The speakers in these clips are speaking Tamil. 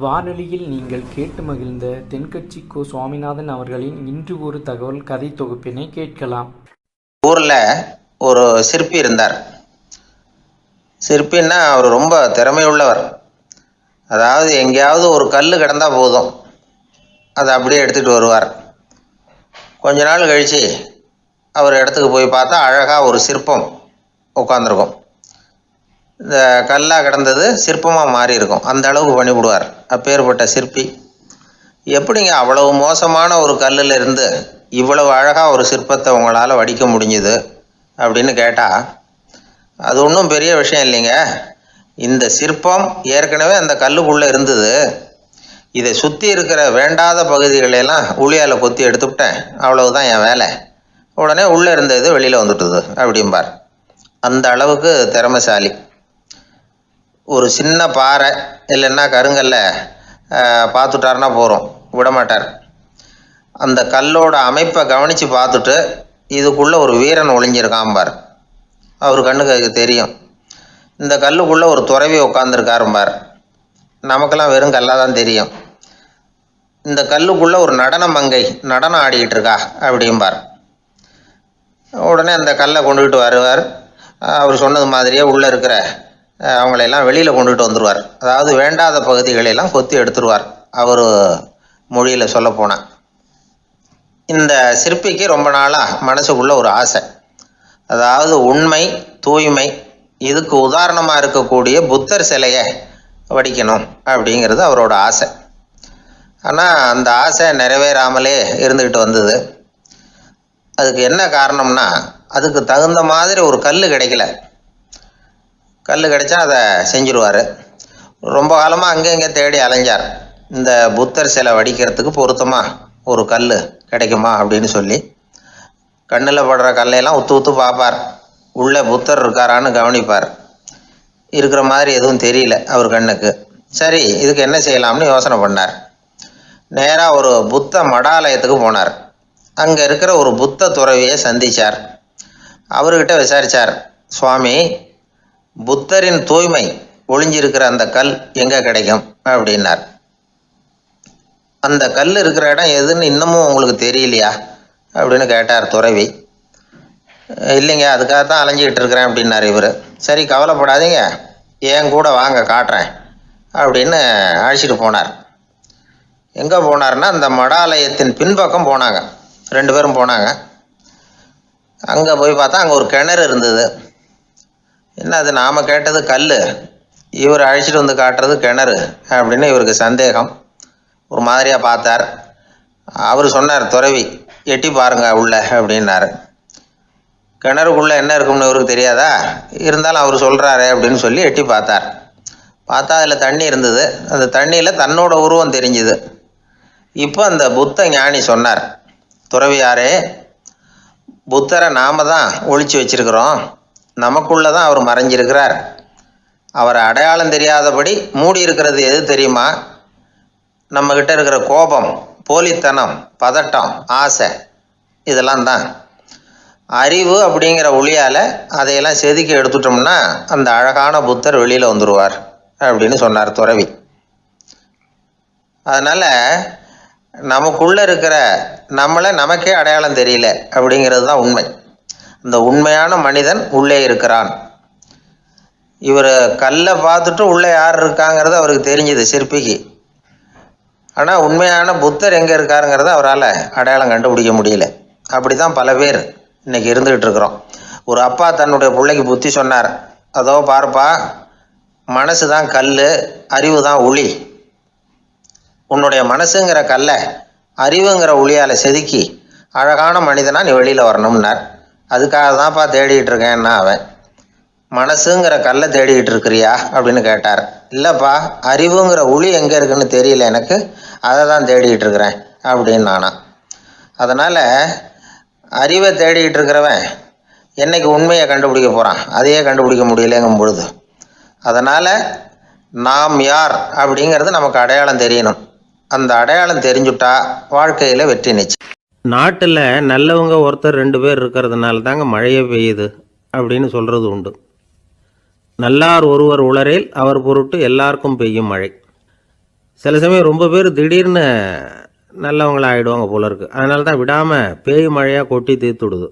வானொலியில் நீங்கள் கேட்டு மகிழ்ந்த தென்கட்சி கோ. சுவாமிநாதன் அவர்களின் இன்று ஒரு தகவல் கதை தொகுப்பினை கேட்கலாம். ஊரில் ஒரு சிற்பி இருந்தார். சிற்பின்னா அவர் ரொம்ப திறமையுள்ளவர். அதாவது எங்கேயாவது ஒரு கல் கிடந்தா போதும், அதை அப்படியே எடுத்துகிட்டு வருவார். கொஞ்ச நாள் கழித்து அவர் இடத்துக்கு போய் பார்த்தா அழகாக ஒரு சிற்பம் உட்காந்துருக்கும். இந்த கல்லாக கிடந்தது சிற்பமாக மாறி இருக்கும். அந்த அளவுக்கு பண்ணிவிடுவார் அப்பேற்பட்ட சிற்பி. எப்படிங்க அவ்வளவு மோசமான ஒரு கல்லில் இருந்து இவ்வளவு அழகாக ஒரு சிற்பத்தை உங்களால் வடிக்க முடிஞ்சுது அப்படின்னு கேட்டால், அது ஒன்றும் பெரிய விஷயம் இல்லைங்க. இந்த சிற்பம் ஏற்கனவே அந்த கல்லுக்குள்ளே இருந்தது. இதை சுற்றி இருக்கிற வேண்டாத பகுதிகளெல்லாம் உளியால் கொத்தி எடுத்துவிட்டேன், அவ்வளவுதான் என் வேலை. உடனே உள்ளே இருந்தது வெளியில் வந்துட்டுது அப்படிம்பார். அந்த அளவுக்கு திறமைசாலி. ஒரு சின்ன பாறை இல்லைன்னா கருங்கல்ல பார்த்துட்டாருன்னா போகிறோம், விடமாட்டார். அந்த கல்லோட அமைப்பை கவனித்து பார்த்துட்டு இதுக்குள்ளே ஒரு வீரன் ஒளிஞ்சிருக்காம்பார். அவர் கண்ணுக்கு அதுக்கு தெரியும். இந்த கல்லுக்குள்ளே ஒரு துறவி உட்காந்துருக்காரும்பார். நமக்கெல்லாம் வெறும் கல்லாக தான் தெரியும். இந்த கல்லுக்குள்ளே ஒரு நடன மங்கை நடனம் ஆடிக்கிட்டு இருக்கா அப்படிம்பார். உடனே அந்த கல்லை கொண்டுகிட்டு வருவார். அவர் சொன்னது மாதிரியே உள்ளே இருக்கிற அவங்களையெல்லாம் வெளியில் கொண்டுகிட்டு வந்துடுவார். அதாவது வேண்டாத பகுதிகளெல்லாம் கொத்தி எடுத்துருவார். அவர் மொழியில் சொல்ல போனால், இந்த சிற்பிக்கு ரொம்ப நாளாக மனசுக்குள்ள ஒரு ஆசை. அதாவது உண்மை, தூய்மை, இதுக்கு உதாரணமாக இருக்கக்கூடிய புத்தர் சிலையை வடிக்கணும் அப்படிங்கிறது அவரோட ஆசை. ஆனால் அந்த ஆசை நிறைவேறாமலே இருந்துக்கிட்டு வந்தது. அதுக்கு என்ன காரணம்னா, அதுக்கு தகுந்த மாதிரி ஒரு கல் கிடைக்கல. கல் கிடைச்சா அதை செஞ்சுருவார். ரொம்ப காலமாக அங்கே இங்கே தேடி அலைஞ்சார். இந்த புத்தர் சிலை வடிக்கிறதுக்கு பொருத்தமாக ஒரு கல் கிடைக்குமா அப்படின்னு சொல்லி கண்ணில் படுற கல்லையெல்லாம் உத்து உத்து பார்ப்பார். உள்ளே புத்தர் இருக்காரான்னு கவனிப்பார். இருக்கிற மாதிரி எதுவும் தெரியல அவர் கண்ணுக்கு. சரி, இதுக்கு என்ன செய்யலாம்னு யோசனை பண்ணார். நேராக ஒரு புத்த மடாலயத்துக்கு போனார். அங்கே இருக்கிற ஒரு புத்த துறவியை சந்தித்தார். அவர்கிட்ட விசாரித்தார், சுவாமி, புத்தரின் தூய்மை ஒளிஞ்சிருக்கிற அந்த கல் எங்கே கிடைக்கும் அப்படின்னார். அந்த கல் இருக்கிற இடம் எதுன்னு இன்னமும் உங்களுக்கு தெரியலையா அப்படின்னு கேட்டார் துறவி. இல்லைங்க, அதுக்காக தான் அலைஞ்சிக்கிட்டு இருக்கிறேன் அப்படின்னார் இவர். சரி, கவலைப்படாதீங்க, என் கூட வாங்க காட்டுறேன் அப்படின்னு அழைச்சிட்டு போனார். எங்கே போனார்னா, அந்த மடாலயத்தின் பின்பக்கம் போனாங்க. 2 பேரும் போனாங்க. அங்கே போய் பார்த்தா அங்கே ஒரு கிணறு இருந்தது. என்ன அது, நாம் கேட்டது கல், இவர் அழைச்சிட்டு வந்து காட்டுறது கிணறு அப்படின்னு இவருக்கு சந்தேகம். ஒரு மாதிரியாக பார்த்தார். அவர் சொன்னார், துறவி, எட்டி பாருங்க உள்ள அப்படின்னாரு. கிணறுக்குள்ளே என்ன இருக்கும்னு இவருக்கு தெரியாதா? இருந்தாலும் அவர் சொல்கிறாரு அப்படின்னு சொல்லி எட்டி பார்த்தார். பார்த்தா அதில் தண்ணி இருந்தது. அந்த தண்ணியில் தன்னோட உருவம் தெரிஞ்சுது. இப்போ அந்த புத்த ஞானி சொன்னார், துறவியாரே, புத்தரை நாம் தான் ஒழிச்சு வச்சிருக்கிறோம், நமக்குள்ளே தான் அவர் மறைஞ்சிருக்கிறார். அவரை அடையாளம் தெரியாதபடி மூடி இருக்கிறது எது தெரியுமா? நம்மக்கிட்ட இருக்கிற கோபம், போலித்தனம், பதட்டம், ஆசை, இதெல்லாம் தான். அறிவு அப்படிங்கிற ஒளியால் அதையெல்லாம் செதுக்கி எடுத்துட்டோம்னா அந்த அழகான புத்தர் வெளியில் வந்துடுவார் அப்படின்னு சொன்னார் துறவி. அதனால் நமக்குள்ளே இருக்கிற நம்மளை நமக்கே அடையாளம் தெரியல அப்படிங்கிறது தான் உண்மை. அந்த உண்மையான மனிதன் உள்ளே இருக்கிறான். இவர் கல்லை பார்த்துட்டு உள்ளே யார் இருக்காங்கிறது அவருக்கு தெரிஞ்சுது சிற்பிக்கு. ஆனால் உண்மையான புத்தர் எங்கே இருக்காருங்கிறத அவரால் அடையாளம் கண்டுபிடிக்க முடியல. அப்படி தான் பல பேர் இன்றைக்கி இருந்துக்கிட்டு இருக்கிறோம். ஒரு அப்பா தன்னுடைய பிள்ளைக்கு புத்தி சொன்னார், அதோ பார்ப்பா, மனசு தான் கல், அறிவு தான் உளி. உன்னுடைய மனசுங்கிற கல்லை அறிவுங்கிற ஒளியால் செதுக்கி அழகான மனிதனாக நீ வெளியில் வரணும்னார். அதுக்காக தான்ப்பா தேடிக்கிட்டு இருக்கேன்னா அவன். மனசுங்கிற கல்லை தேடிக்கிட்டு இருக்கிறியா அப்படின்னு கேட்டார். இல்லைப்பா, அறிவுங்கிற ஒளி எங்கே இருக்குன்னு தெரியல எனக்கு, அதை தான் தேடிக்கிட்டு இருக்கிறேன் அப்படின்னு நானா. அதனால் அறிவை தேடிக்கிட்டு இருக்கிறவன் என்னைக்கு உண்மையை கண்டுபிடிக்க போகிறான்? அதையே கண்டுபிடிக்க முடியலைங்கும் பொழுது. அதனால் நாம் யார் அப்படிங்கிறது நமக்கு அடையாளம் தெரியணும். அந்த அடையாளம் தெரிஞ்சுட்டா வாழ்க்கையில் வெற்றி நிச்சயம். நாட்டில் நல்லவங்க ஒருத்தர் 2 பேர் இருக்கிறதுனால தாங்க மழையே பெய்யுது அப்படின்னு சொல்கிறது உண்டு. நல்லார் ஒருவர் உளரேல் அவர் பொருட்டு எல்லாருக்கும் பெய்யும் மழை. சில சமயம் ரொம்ப பேர் திடீர்னு நல்லவங்களாக ஆகிடுவாங்க போல இருக்குது. அதனால தான் விடாமல் பேய் மழையாக கொட்டி தீர்த்து விடுது.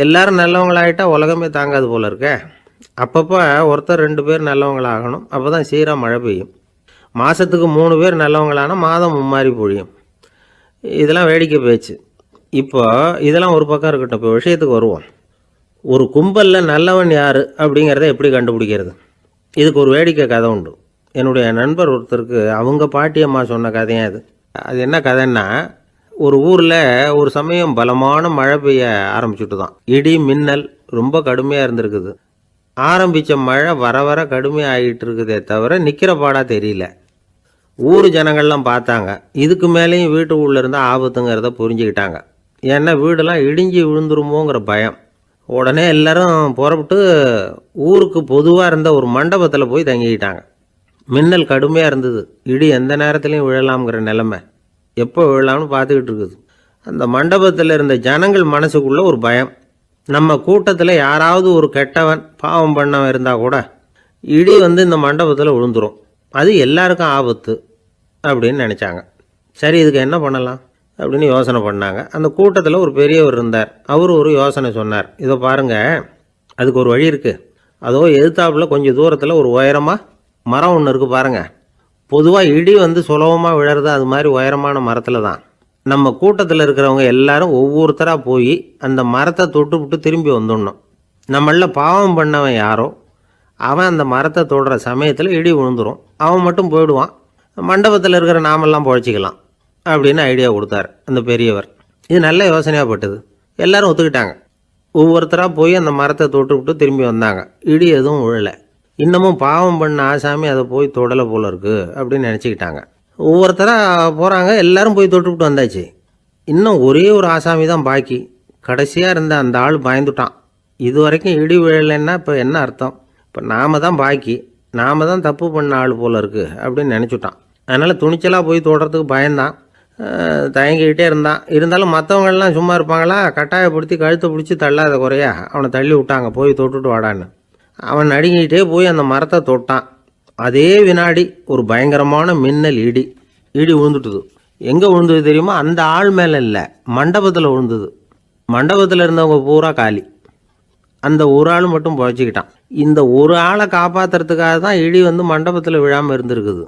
எல்லோரும் நல்லவங்களாகிட்டா உலகமே தாங்காது போல இருக்கே. அப்பப்போ ஒருத்தர் 2 பேர் நல்லவங்களாகணும். அப்போ தான் சீராக மழை பெய்யும். மாதத்துக்கு 3 பேர் நல்லவங்களானால் மாதம் மும்மாரி பொழியும். இதெல்லாம் வேடிக்கை பேச்சு. இப்போ இதெல்லாம் ஒரு பக்கம் இருக்கட்டும். இப்போ விஷயத்துக்கு வருவோம். ஒரு கும்பலில் நல்லவன் யார் அப்படிங்கிறத எப்படி கண்டுபிடிக்கிறது? இதுக்கு ஒரு வேடிக்கை கதை உண்டு. என்னுடைய நண்பர் ஒருத்தருக்கு அவங்க பாட்டியம்மா சொன்ன கதையாக அது. அது என்ன கதைன்னா, ஒரு ஊரில் ஒரு சமயம் பலமான மழை பெய்ய ஆரம்பிச்சுட்டு தான். இடி மின்னல் ரொம்ப கடுமையாக இருந்திருக்குது. ஆரம்பித்த மழை வர வர கடுமையாக ஆகிட்டு இருக்குதே தவிர நிற்கிற பாடாக தெரியல. ஊர் ஜனங்கள்லாம் பார்த்தாங்க. இதுக்கு மேலேயும் வீட்டுக்குள்ளே இருந்தால் ஆபத்துங்கிறத புரிஞ்சுக்கிட்டாங்க. ஏன்னா வீடெல்லாம் இடிஞ்சு விழுந்துருமோங்கிற பயம். உடனே எல்லோரும் புறப்பட்டு ஊருக்கு பொதுவாக இருந்த ஒரு மண்டபத்தில் போய் தங்கிக்கிட்டாங்க. மின்னல் கடுமையாக இருந்தது. இடி எந்த நேரத்துலையும் விழலாம்ங்கிற நிலைமை. எப்போ விழலாம்னு பார்த்துக்கிட்டு இருக்குது. அந்த மண்டபத்தில் இருந்த ஜனங்கள் மனசுக்குள்ளே ஒரு பயம். நம்ம கூட்டத்தில் யாராவது ஒரு கெட்டவன் பாவம் பண்ணவன் இருந்தால் கூட இடி இந்த மண்டபத்தில் விழுந்துரும். அது எல்லாருக்கும் ஆபத்து அப்படின்னு நினச்சாங்க. சரி, இதுக்கு என்ன பண்ணலாம் அப்படின்னு யோசனை பண்ணாங்க. அந்த கூட்டத்தில் ஒரு பெரியவர் இருந்தார். அவர் ஒரு யோசனை சொன்னார். இதை பாருங்கள், அதுக்கு ஒரு வழி இருக்குது. அதோ எதிர்த்தாப்புல கொஞ்சம் தூரத்தில் ஒரு உயரமாக மரம் ஒன்று இருக்குது பாருங்கள். பொதுவாக இடி சுலபமாக விழறது அது மாதிரி உயரமான மரத்தில் தான். நம்ம கூட்டத்தில் இருக்கிறவங்க எல்லாரும் ஒவ்வொருத்தராக போய் அந்த மரத்தை தொட்டு விட்டு திரும்பி வந்துடணும். நம்மள பாவம் பண்ணவன் யாரோ அவன் அந்த மரத்தை தொடுற சமயத்தில் இடி விழுந்துடும். அவன் மட்டும் போயிடுவான். மண்டபத்தில் இருக்கிற நாமெல்லாம் பொழைச்சிக்கலாம் அப்படின்னு ஐடியா கொடுத்தார் அந்த பெரியவர். இது நல்ல யோசனையாகப்பட்டது. எல்லாரும் ஒத்துக்கிட்டாங்க. ஒவ்வொருத்தராக போய் அந்த மரத்தை தொட்டு விட்டு திரும்பி வந்தாங்க. இடி எதுவும் விழலை. இன்னமும் பாவம் பண்ண ஆசாமி அதை போய் தொடலை போல இருக்குது அப்படின்னு நினச்சிக்கிட்டாங்க. ஒவ்வொருத்தராக போகிறாங்க. எல்லோரும் போய் தொட்டுவிட்டு வந்தாச்சு. இன்னும் ஒரே ஒரு ஆசாமி தான் பாக்கி. கடைசியாக இருந்த அந்த ஆள் பயந்துட்டான். இது வரைக்கும் இடி விழலைன்னா இப்போ என்ன அர்த்தம்? இப்போ நாம் தான் பாக்கி, நாம் தான் தப்பு பண்ண ஆள் போல இருக்குது அப்படின்னு நினச்சிட்டான். அதனால் துணிச்சலாக போய் தொடுறதுக்கு பயந்தான். தயங்கிக்கிட்டே இருந்தான். இருந்தாலும் மற்றவங்கள்லாம் சும்மா இருப்பாங்களா? கட்டாயப்படுத்தி கழுத்தை பிடிச்சி தள்ளாத குறையா அவனை தள்ளி விட்டாங்க. போய் தொட்டுட்டு வாடான்னு. அவன் நடுங்கிட்டே போய் அந்த மரத்தை தொட்டான். அதே வினாடி ஒரு பயங்கரமான மின்னல் இடி விழுந்துட்டுது. எங்கே விழுந்தது தெரியுமா? அந்த ஆள் மேலே இல்லை, மண்டபத்தில் விழுந்தது. மண்டபத்தில் இருந்தவங்க பூரா காலி. அந்த ஒரு ஆள் மட்டும் புழைச்சிக்கிட்டான். இந்த ஒரு ஆளை காப்பாற்றுறதுக்காக தான் இடி மண்டபத்தில் விழாமல் இருந்திருக்குது.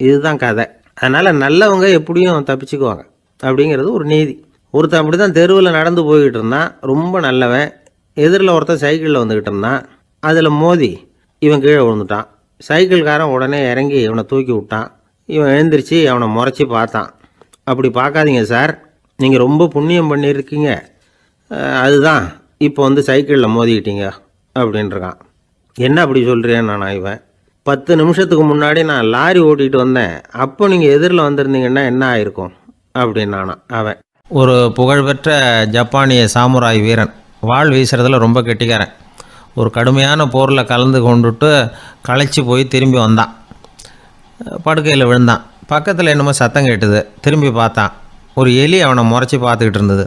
இதுதான் கதை. அதனால் நல்லவங்க எப்படியும் தப்பிச்சுக்குவாங்க அப்படிங்கிறது ஒரு நீதி. ஒருத்தன் அப்படி தான் தெருவில் நடந்து போய்கிட்டு இருந்தான். ரொம்ப நல்லவன். எதிரில் ஒருத்தன் சைக்கிளில் வந்துக்கிட்டு இருந்தான். அதில் மோதி இவன் கீழே விழுந்துட்டான். சைக்கிள்காரன் உடனே இறங்கி இவனை தூக்கி விட்டான். இவன் எழுந்திரிச்சு அவனை முறைச்சி பார்த்தான். அப்படி பார்க்காதீங்க சார், நீங்கள் ரொம்ப புண்ணியம் பண்ணியிருக்கீங்க, அதுதான் இப்போ சைக்கிளில் மோதிக்கிட்டீங்க அப்படின்றான். என்ன அப்படி சொல்கிறேன்னு நான் இவன் 10 நிமிஷத்துக்கு முன்னாடி நான் லாரி ஓட்டிகிட்டு வந்தேன், அப்போ நீங்கள் எதிரில் வந்திருந்தீங்கன்னா என்ன ஆயிருக்கும் அப்படின்னானா அவன். ஒரு புகழ்பெற்ற ஜப்பானிய சாமுராய் வீரன், வாள் வீசுறதுல ரொம்ப கெட்டிக்காரன். ஒரு கடுமையான போரில் கலந்து கொண்டுட்டு களைச்சி போய் திரும்பி வந்தான். படுக்கையில் விழுந்தான். பக்கத்தில் என்னமோ சத்தம் கேட்டுது. திரும்பி பார்த்தான். ஒரு எலி அவனை முறைச்சி பார்த்துக்கிட்டு இருந்தது.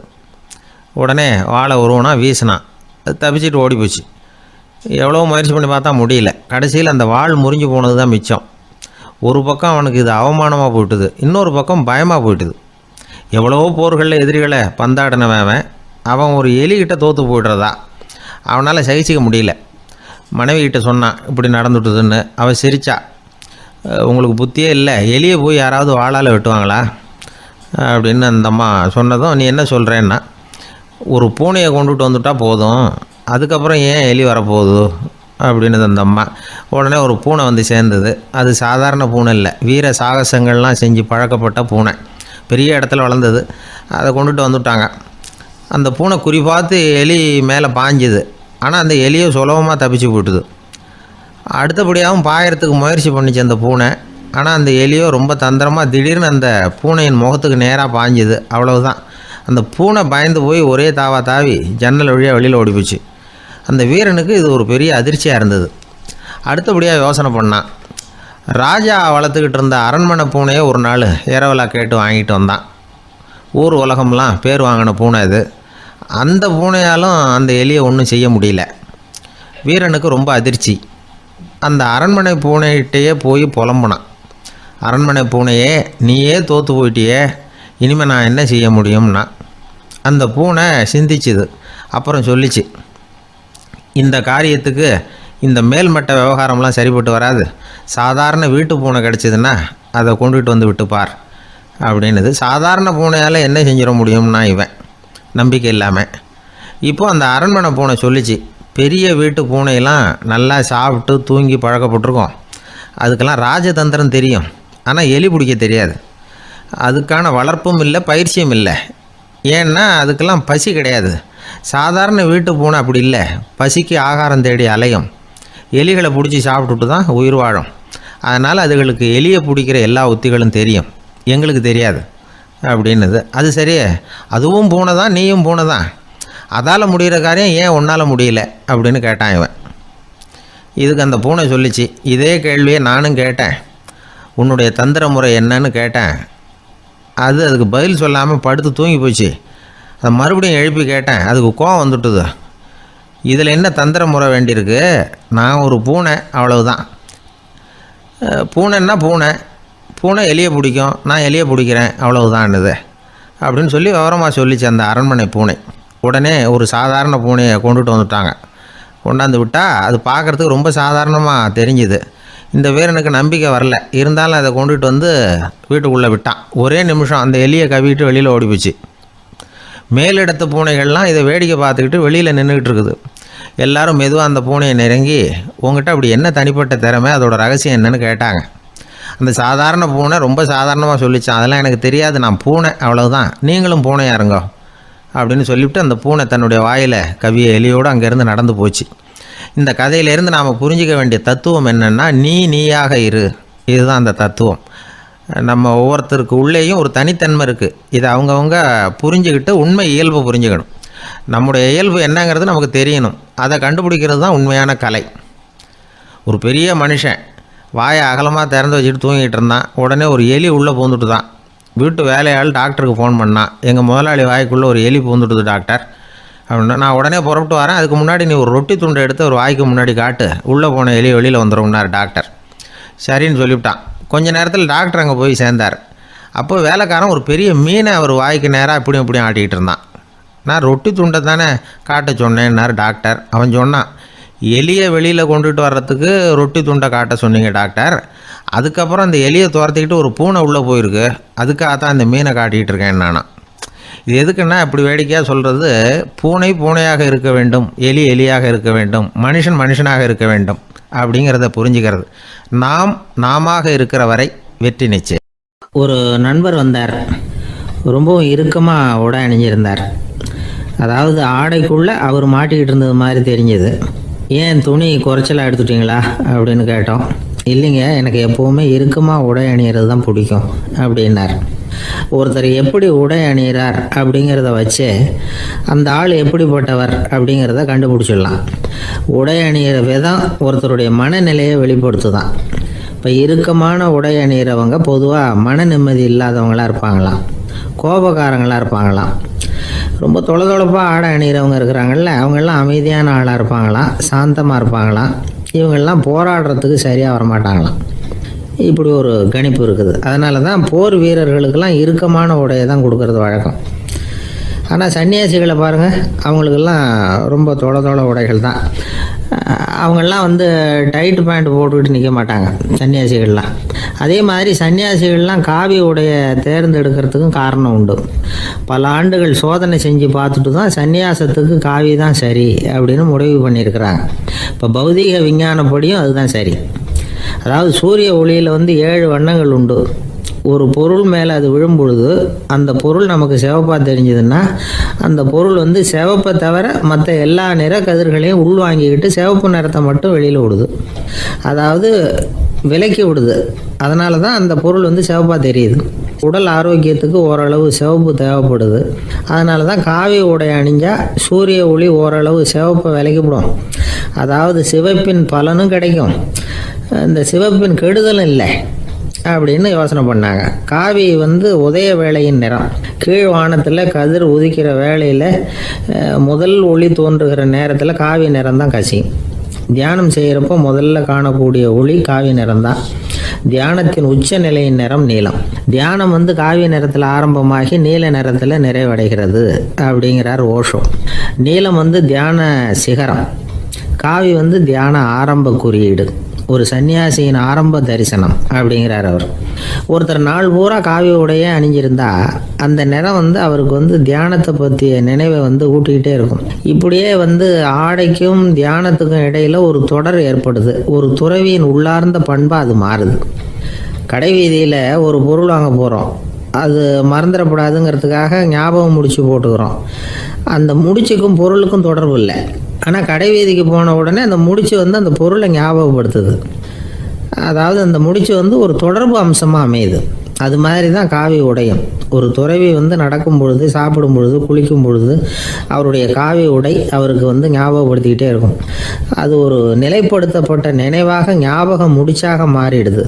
உடனே வாழை உருவனா வீசினான். அது தப்பிச்சிட்டு ஓடி போச்சு. எவ்வளோ முயற்சி பண்ணி பார்த்தா முடியல. கடைசியில் அந்த வாள் முறிஞ்சு போனது தான் மிச்சம். ஒரு பக்கம் அவனுக்கு இது அவமானமாக போயிட்டுது, இன்னொரு பக்கம் பயமாக போயிட்டுது. எவ்வளவோ போர்களில் எதிரிகளை பந்தாடினவன் அவன் ஒரு எலிகிட்ட தோற்று போய்டுறதா அவனால் சகிச்சிக்க முடியல. மனைவிகிட்ட சொன்னான் இப்படி நடந்துட்டுதுன்னு. அவள் சிரிச்சா. உங்களுக்கு புத்தியே இல்லை, எலியை போய் யாராவது வாளால் வெட்டுவாங்களா அப்படின்னு அந்த அம்மா சொன்னதும், நீ என்ன சொல்கிறேன்னா, ஒரு பூனையை கொண்டுட்டு வந்துட்டால் போதும், அதுக்கப்புறம் ஏன் எலி வரப்போகுது அப்படின்னு அந்த அம்மா. உடனே ஒரு பூனை சேர்ந்தது. அது சாதாரண பூனை இல்லை, வீர சாகசங்கள்லாம் செஞ்சு பழக்கப்பட்ட பூனை. பெரிய இடத்துல வளர்ந்தது. அதை கொண்டுட்டு வந்துட்டாங்க. அந்த பூனை குறி பார்த்து எலி மேலே பாஞ்சுது. ஆனால் அந்த எலியை சுலபமாக தப்பிச்சு போட்டுது. அடுத்தபடியாகவும் பாயறதுக்கு முயற்சி பண்ணிச்சு அந்த பூனை. ஆனால் அந்த எலியோ ரொம்ப தந்திரமாக திடீர்னு அந்த பூனையின் முகத்துக்கு நேராக பாஞ்சுது. அவ்வளவுதான். அந்த பூனை பயந்து போய் ஒரே தாவி ஜன்னல் வழியாக வெளியில் ஓடி போச்சு. அந்த வீரனுக்கு இது ஒரு பெரிய அதிர்ச்சியாக இருந்தது. அடுத்தபடியாக யோசனை பண்ணான். ராஜா வளர்த்துக்கிட்டு இருந்த அரண்மனை பூனையை ஒரு நாள் இரவலாக கேட்டு வாங்கிட்டு வந்தான். ஊர் உலகம்லாம் பேர் வாங்கின பூனை இது. அந்த பூனையாலும் அந்த எலியை ஒன்றும் செய்ய முடியல. வீரனுக்கு ரொம்ப அதிர்ச்சி. அந்த அரண்மனை பூனைகிட்டையே போய் புலம்புனான். அரண்மனை பூனையே, நீயே தோற்று போயிட்டியே, இனிமேல் நான் என்ன செய்ய முடியும்னா. அந்த பூனை சிந்திச்சுது. அப்புறம் சொல்லிச்சு, இந்த காரியத்துக்கு இந்த மேல்மட்ட விவகாரம்லாம் சரிப்பட்டு வராது. சாதாரண வீட்டு பூனை கிடச்சிதுன்னா அதை கொண்டுகிட்டு வந்து விட்டுப்பார் அப்படின்னுது. சாதாரண பூனையால் என்ன செஞ்சிட முடியும்னா இவன் நம்பிக்கை இல்லாமல். இப்போது அந்த அரண்மனை பூனை சொல்லிச்சு, பெரிய வீட்டு பூனையெல்லாம் நல்லா சாப்பிட்டு தூங்கி பழக்கப்பட்டிருக்கோம். அதுக்கெல்லாம் ராஜதந்திரம் தெரியும், ஆனால் எலி பிடிக்க தெரியாது. அதுக்கான வளர்ப்பும் இல்லை, பயிற்சியும் இல்லை. ஏன்னா அதுக்கெல்லாம் பசி கிடையாது. சாதாரண வீட்டு பூனை அப்படி இல்லை, பசிக்கு ஆகாரம் தேடி அலையும். எலிகளை பிடிச்சி சாப்பிட்டுட்டு தான் உயிர் வாழும். அதனால் அதுகளுக்கு எலியை பிடிக்கிற எல்லா உத்திகளும் தெரியும், எங்களுக்கு தெரியாது அப்படின்னுது. அது சரியே, அதுவும் பூனை தான், நீயும் பூனை தான், அதால் முடிகிற காரியம் ஏன் உன்னால் முடியல அப்படின்னு கேட்டான் இவன். இதுக்கு அந்த பூனை சொல்லிச்சு, இதே கேள்வியை நானும் கேட்டேன், உன்னுடைய தந்திர முறை என்னன்னு கேட்டேன். அதுக்கு பதில் சொல்லாமல் படுத்து தூங்கி போச்சு. அதை மறுபடியும் எழுப்பி கேட்டேன், அதுக்கு கோவம் வந்துட்டுது. இதில் என்ன தந்திர முறை வேண்டியிருக்கு? நான் ஒரு பூனை, அவ்வளவுதான். பூனைன்னா பூனை, பூனை எலியை பிடிக்கும், நான் எலியை பிடிக்கிறேன், அவ்வளவுதான்னுது அப்படின்னு சொல்லி விவரமாக சொல்லிச்சு அந்த அரண்மனை பூனை. உடனே ஒரு சாதாரண பூனையை கொண்டுட்டு வந்துட்டாங்க. கொண்டாந்து விட்டால் அது பார்க்குறதுக்கு ரொம்ப சாதாரணமாக தெரிஞ்சுது. இந்த வீரனுக்கு நம்பிக்கை வரல. இருந்தாலும் அதை கொண்டுட்டு வந்து வீட்டுக்குள்ளே விட்டான். ஒரே நிமிஷம் அந்த எலியை கவிட்டு வெளியில் ஓடிப்போச்சு. மேலிடத்து பூனைகள்லாம் இதை வேடிக்கை பார்த்துக்கிட்டு வெளியில் நின்றுக்கிட்டு இருக்குது. எல்லோரும் மெதுவாக அந்த பூனையை நெருங்கி, உங்கள்கிட்ட அப்படி என்ன தனிப்பட்ட திறமை, அதோட ரகசியம் என்னன்னு கேட்டாங்க. அந்த சாதாரண பூனை ரொம்ப சாதாரணமாக சொல்லிச்சான், அதெல்லாம் எனக்கு தெரியாது, நான் பூனை, அவ்வளவுதான், நீங்களும் பூனையாக இருங்கோ அப்படின்னு சொல்லிவிட்டு அந்த பூனை தன்னுடைய வாயில் கவிய எலியோடு அங்கேருந்து நடந்து போச்சு. இந்த கதையிலேருந்து நாம் புரிஞ்சிக்க வேண்டிய தத்துவம் என்னென்னா, நீயாக இரு. இதுதான் அந்த தத்துவம். நம்ம ஒவ்வொருத்தருக்கு உள்ளேயும் ஒரு தனித்தன்மை இருக்குது. இதை அவங்கவுங்க புரிஞ்சுக்கிட்டு உண்மை இயல்பு புரிஞ்சுக்கணும். நம்முடைய இயல்பு என்னங்கிறது நமக்கு தெரியணும். அதை கண்டுபிடிக்கிறது தான் உண்மையான கலை. ஒரு பெரிய மனுஷன் வாயை அகலமாக திறந்து வச்சுட்டு தூங்கிட்டு இருந்தான். உடனே ஒரு எலி உள்ளே பூந்துட்டு தான். வீட்டு வேலையாள் டாக்டருக்கு ஃபோன் பண்ணான், எங்கள் முதலாளி வாய்க்குள்ளே ஒரு எலி பூந்துட்டுது டாக்டர் அப்படின்னா. நான் உடனே புறப்பட்டு வரேன், அதுக்கு முன்னாடி நீ ஒரு ரொட்டி துண்டை எடுத்து ஒரு வாய்க்கு முன்னாடி காட்டு, உள்ளே போன எலி வெளியில் வந்துடும்னார் டாக்டர். சரின்னு சொல்லிவிட்டான். கொஞ்ச நேரத்தில் டாக்டர் அங்கே போய் சேர்ந்தார். அப்போ வேலைக்காரன் ஒரு பெரிய மீனை அவர் வாய்க்கு நேராக இப்படியும் இப்படியும் ஆட்டிக்கிட்டு இருந்தான். நான் ரொட்டி துண்டை தானே காட்ட சொன்னேன்னார் டாக்டர். அவன் சொன்னான், எலியை வெளியில் கொண்டுட்டு வர்றதுக்கு ரொட்டி துண்டை காட்ட சொன்னீங்க டாக்டர், அதுக்கப்புறம் அந்த எலியை துரத்திக்கிட்டு ஒரு பூனை உள்ளே போயிருக்கு, அதுக்காக தான் இந்த மீனை காட்டிகிட்டு இருக்கேன் நானா. இது எதுக்குன்னா, இப்படி வேடிக்கையாக சொல்கிறது, பூனை பூனையாக இருக்க வேண்டும், எலி எலியாக இருக்க வேண்டும், மனுஷன் மனுஷனாக இருக்க வேண்டும் அப்படிங்கிறத புரிஞ்சுக்கிறது. நாமாக இருக்கிற வரை வெற்றி நிச்சயம். ஒரு நண்பர் வந்தார். ரொம்பவும் இறுக்கமாக உடை அணிஞ்சிருந்தார். அதாவது ஆடைக்குள்ளே அவர் மாட்டிக்கிட்டு இருந்தது மாதிரி தெரிஞ்சது. ஏன் துணி குறைச்சலாக எடுத்துட்டிங்களா அப்படின்னு கேட்டோம். இல்லைங்க, எனக்கு எப்போவுமே இறுக்கமாக உடை அணிகிறது தான் பிடிக்கும் அப்படின்னார். ஒருத்தர் எப்படி உடை அணிகிறார் அப்படிங்கிறத வச்சு அந்த ஆள் எப்படிப்பட்டவர் அப்படிங்கிறத கண்டுபிடிச்சிடலாம். உடை அணிகிற விதம் ஒருத்தருடைய மனநிலையை வெளிப்படுத்துதான். இப்போ இறுக்கமான உடை அணிகிறவங்க பொதுவாக மன நிம்மதி இல்லாதவங்களாக இருப்பாங்களாம், கோபக்காரங்களாக இருப்பாங்களாம். ரொம்ப தொலைதொலைப்பாக ஆடை அணிகிறவங்க இருக்கிறாங்கல்ல, அவங்கெல்லாம் அமைதியான ஆளாக இருப்பாங்களாம், சாந்தமாக இருப்பாங்களாம். இவங்கெல்லாம் போராடுறதுக்கு சரியாக வரமாட்டாங்களாம். இப்படி ஒரு கணிப்பு இருக்குது. அதனால தான் போர் வீரர்களுக்கெல்லாம் இறுக்கமான உடையை தான் கொடுக்கறது வழக்கம். ஆனால் சன்னியாசிகளை பாருங்கள், அவங்களுக்கெல்லாம் ரொம்ப தொலை உடைகள் தான். அவங்கெல்லாம் டைட் பேண்ட் போட்டுக்கிட்டு நிற்க மாட்டாங்க சன்னியாசிகள்லாம். அதே மாதிரி சன்னியாசிகள்லாம் காவி உடையை தேர்ந்தெடுக்கிறதுக்கும் காரணம் உண்டு. பல ஆண்டுகள் சோதனை செஞ்சு பார்த்துட்டு தான் சன்னியாசத்துக்கு காவி தான் சரி அப்படின்னு முடிவு பண்ணியிருக்கிறாங்க. இப்போ பௌதீக விஞ்ஞானப்படியும் அதுதான் சரி. அதாவது சூரிய ஒளியில் 7 வண்ணங்கள் உண்டு. ஒரு பொருள் மேலே அது விழும்பொழுது அந்த பொருள் நமக்கு சிவப்பாக தெரிஞ்சதுன்னா அந்த பொருள் சிவப்பை தவிர மற்ற எல்லா நிற கதிர்களையும் உள்வாங்கிக்கிட்டு சிவப்பு நிறத்தை மட்டும் வெளியில் விடுது. அதாவது விலக்கி விடுது. அதனால தான் அந்த பொருள் சிவப்பாக தெரியுது. உடல் ஆரோக்கியத்துக்கு ஓரளவு சிவப்பு தேவைப்படுது. அதனால தான் காவி உடை அணிஞ்சால் சூரிய ஒளி ஓரளவு சிவப்பை விலக்கிவிடும். அதாவது சிவப்பின் பலனும் கிடைக்கும், இந்த சிவப்பின் கெடுதலும் இல்லை அப்படின்னு யோசனை பண்ணாங்க. காவி உதய வேளையின் நிறம். கீழ் வானத்தில் கதிர் உதிக்கிற வேளையில் முதல் ஒளி தோன்றுகிற நேரத்தில் காவி நிறம் தான் கசியும். தியானம் செய்கிறப்போ முதல்ல காணக்கூடிய ஒளி காவி நிறம்தான். தியானத்தின் உச்ச நிலையின் நிறம் நீலம். தியானம் வந்து காவி நிறத்தில் ஆரம்பமாகி நீல நிறத்தில் நிறைவடைகிறது அப்படிங்கிறார் ஓஷோ. நீலம் வந்து தியான சிகரம், காவி வந்து தியான ஆரம்ப குறியீடு, ஒரு சன்னியாசியின் ஆரம்ப தரிசனம் அப்படிங்கிறார் அவர். ஒருத்தர் நாள் பூரா காவி உடைய அணிஞ்சிருந்தா அந்த நிறம் வந்து அவருக்கு வந்து தியானத்தை பற்றிய நினைவை வந்து ஊட்டிக்கிட்டே இருக்கும். இப்படியே வந்து ஆடைக்கும் தியானத்துக்கும் இடையில ஒரு தொடர் ஏற்படுது. ஒரு துறவியின் உள்ளார்ந்த பண்பாக அது மாறுது. கடை வீதியில் ஒரு பொருள் வாங்க போகிறோம், அது மறந்துடக்கூடாதுங்கிறதுக்காக ஞாபகம் முடிச்சு போட்டுக்கிறோம். அந்த முடிச்சுக்கும் பொருளுக்கும் தொடர்பு இல்லை. ஆனால் கடை வீதிக்கு போன உடனே அந்த முடிச்சு வந்து அந்த பொருளை ஞாபகப்படுத்துது. அதாவது அந்த முடிச்சு வந்து ஒரு தொடர்பு அம்சமாக அமையுது. அது மாதிரி தான் காவி உடையும். ஒரு துறவி வந்து நடக்கும் பொழுது, சாப்பிடும் பொழுது, குளிக்கும் பொழுது அவருடைய காவி உடை அவருக்கு வந்து ஞாபகப்படுத்திக்கிட்டே இருக்கும். அது ஒரு நிலைப்படுத்தப்பட்ட நினைவாக ஞாபக முடிச்சாக மாறிடுது.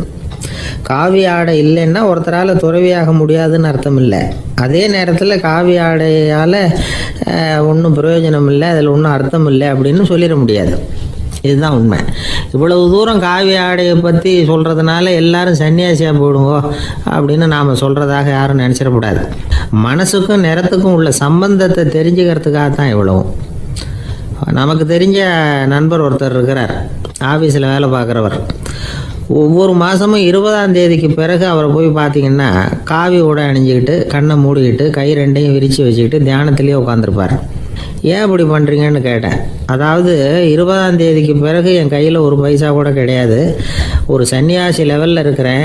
காவி ஆடை இல்லைன்னா ஒருத்தரால் துறவியாக முடியாதுன்னு அர்த்தம் இல்லை. அதே நேரத்தில் காவி ஆடையால் ஒன்றும் பிரயோஜனம் இல்லை, அதில் ஒன்றும் அர்த்தம் இல்லை அப்படின்னு சொல்லிட முடியாது. இதுதான் உண்மை. இவ்வளவு தூரம் காவி ஆடையை பற்றி சொல்கிறதுனால எல்லாரும் சன்னியாசியாக போடுங்கோ அப்படின்னு நாம் சொல்கிறதாக யாரும் நினச்சிடக்கூடாது. மனசுக்கும் நிறத்துக்கும் உள்ள சம்பந்தத்தை தெரிஞ்சுக்கிறதுக்காக தான் இவ்வளவும். நமக்கு தெரிஞ்ச நண்பர் ஒருத்தர் இருக்கிறார், ஆஃபீஸில் வேலை பார்க்குறவர். ஒவ்வொரு மாதமும் 20ஆம் தேதிக்கு பிறகு அவரை போய் பார்த்தீங்கன்னா காவி உடை அணிஞ்சிக்கிட்டு, கண்ணை மூடிக்கிட்டு, கை ரெண்டையும் விரித்து வச்சுக்கிட்டு தியானத்திலேயே உட்காந்துருப்பார். ஏன் இப்படி பண்ணுறீங்கன்னு கேட்டேன். அதாவது 20ஆம் தேதிக்கு பிறகு என் கையில் ஒரு பைசா கூட கிடையாது, ஒரு சன்னியாசி லெவலில் இருக்கிறேன்,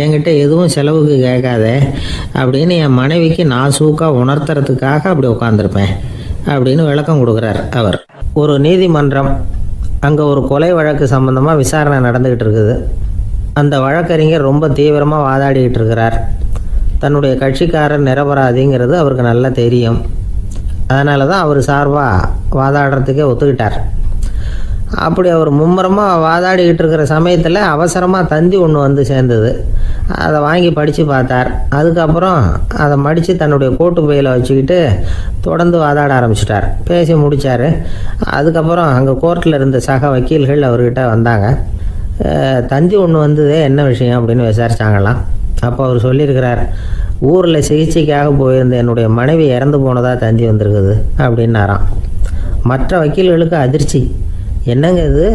என்கிட்ட எதுவும் செலவுக்கு கேட்காத அப்படின்னு என் மனைவிக்கு நான் சூக்காக உணர்த்துறதுக்காக அப்படி உட்காந்துருப்பேன் அப்படின்னு விளக்கம் கொடுக்குறார் அவர். ஒரு நீதிமன்றம், அங்கே ஒரு கொலை வழக்கு சம்மந்தமாக விசாரணை நடந்துக்கிட்டு இருக்குது. அந்த வழக்கறிஞர் ரொம்ப தீவிரமாக வாதாடிக்கிட்டு இருக்கிறார். தன்னுடைய கட்சிக்காரர் நிரபராதிங்கிறது அவருக்கு நல்லா தெரியும். அதனால தான் அவர் சார்பாக வாதாடுறதுக்கே ஒத்துக்கிட்டார். அப்படி அவர் மும்முரமாக வாதாடிக்கிட்டு இருக்கிற சமயத்தில் அவசரமாக தந்தி ஒன்று வந்து சேர்ந்தது. அதை வாங்கி படித்து பார்த்தார். அதுக்கப்புறம் அதை மடித்து தன்னுடைய கோட்டு பையில் வச்சுக்கிட்டு தொடர்ந்து வாதாட ஆரம்பிச்சிட்டார். பேசி முடித்தார். அதுக்கப்புறம் அங்கே கோர்ட்டில் இருந்த சக வக்கீல்கள் அவர்கிட்ட வந்தாங்க. தந்தி ஒன்று வந்ததே, என்ன விஷயம் அப்படின்னு விசாரித்தாங்களாம். அப்போ அவர் சொல்லியிருக்கிறார், ஊரில் சிகிச்சைக்காக போயிருந்த என்னுடைய மனைவி இறந்து போனதாக தந்தி வந்திருக்குது அப்படின்னாராம். மற்ற வக்கீல்களுக்கு அதிர்ச்சி. என்னங்க இது,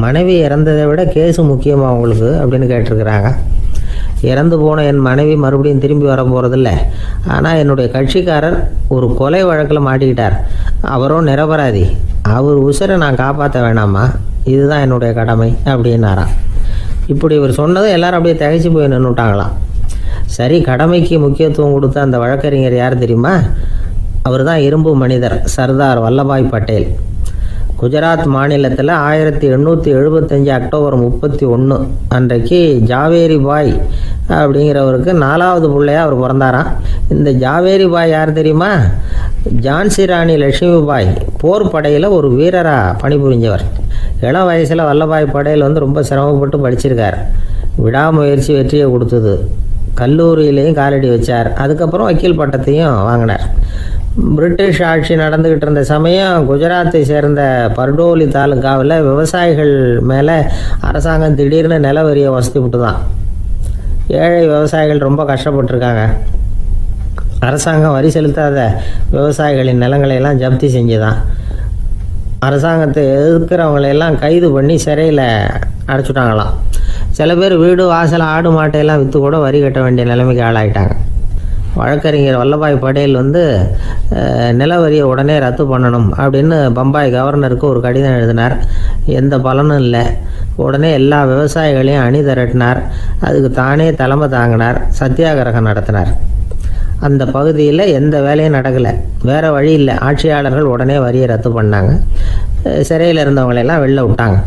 மனைவி இறந்ததை விட கேஸு முக்கியமாக உங்களுக்கு அப்படின்னு கேட்டிருக்கிறாங்க. இறந்து போன என் மனைவி மறுபடியும் திரும்பி வர போகிறதில்ல, ஆனால் என்னுடைய கட்சிக்காரர் ஒரு கொலை வழக்கில் மாட்டிக்கிட்டார், அவரும் நிரபராதி, அவர் உசுரை நான் காப்பாற்ற வேணாமா, இதுதான் என்னுடைய கடமை அப்படின்னாராம். இப்படி இவர் சொன்னதும் எல்லாரும் அப்படியே திகைச்சு போய் நின்றுட்டாங்களாம். சரி, கடமைக்கு முக்கியத்துவம் கொடுத்த அந்த வழக்கறிஞர் யார் தெரியுமா? அவர் தான் இரும்பு மனிதர் சர்தார் வல்லபாய் பட்டேல். குஜராத் மாநிலத்தில் 1875 அக்டோபர் 31 அன்றைக்கு ஜாவேரி பாய் அப்படிங்கிறவருக்கு 4வது பிள்ளையாக அவர் பிறந்தாராம். இந்த ஜாவேரி பாய் யார் தெரியுமா? ஜான்சி ராணி லட்சுமி பாய் போர் படையில் ஒரு வீரராக பணிபுரிஞ்சவர். இளம் வயசில் வல்லபாய் பட்டேல் வந்து ரொம்ப சிரமப்பட்டு படிச்சிருக்கார். விடாமுயற்சி வெற்றியை கொடுத்தது. கல்லூரியிலையும் காலடி வச்சார். அதுக்கப்புறம் வக்கீல் பட்டத்தையும் வாங்கினார். பிரிட்டிஷ் ஆட்சி நடந்துக்கிட்டு இருந்த சமயம் குஜராத்தை சேர்ந்த பர்டோலி தாலுக்காவில் விவசாயிகள் மேலே அரசாங்கம் திடீர்னு நில வரியை வசதி விட்டு தான். ஏழை விவசாயிகள் ரொம்ப கஷ்டப்பட்டுருக்காங்க. அரசாங்கம் வரி செலுத்தாத விவசாயிகளின் நிலங்களையெல்லாம் ஜப்தி செஞ்சுதான். அரசாங்கத்தை எதிர்க்கிறவங்களையெல்லாம் கைது பண்ணி சிறையில் அடைச்சிட்டாங்களாம். சில பேர் வீடு வாசல் ஆடு மாட்டையெல்லாம் விற்று கூட வரி கட்ட வேண்டிய நிலைமைக்கு ஆளாயிட்டாங்க. வழக்கறிஞர் வல்லபாய் பட்டேல் வந்து நில வரியை உடனே ரத்து பண்ணணும் அப்படின்னு பம்பாய் கவர்னருக்கு ஒரு கடிதம் எழுதினார். எந்த பலனும் இல்லை. உடனே எல்லா விவசாயிகளையும் அணி திரட்டினார். அதுக்கு தானே தலைமை தாங்கினார். சத்தியாகிரகம் நடத்தினார். அந்த பகுதியில் எந்த வேலையும் நடக்கலை. வேறு வழி இல்லை. ஆட்சியாளர்கள் உடனே வரியை ரத்து பண்ணாங்க. சிறையில் இருந்தவங்களெல்லாம் வெளில விட்டாங்க.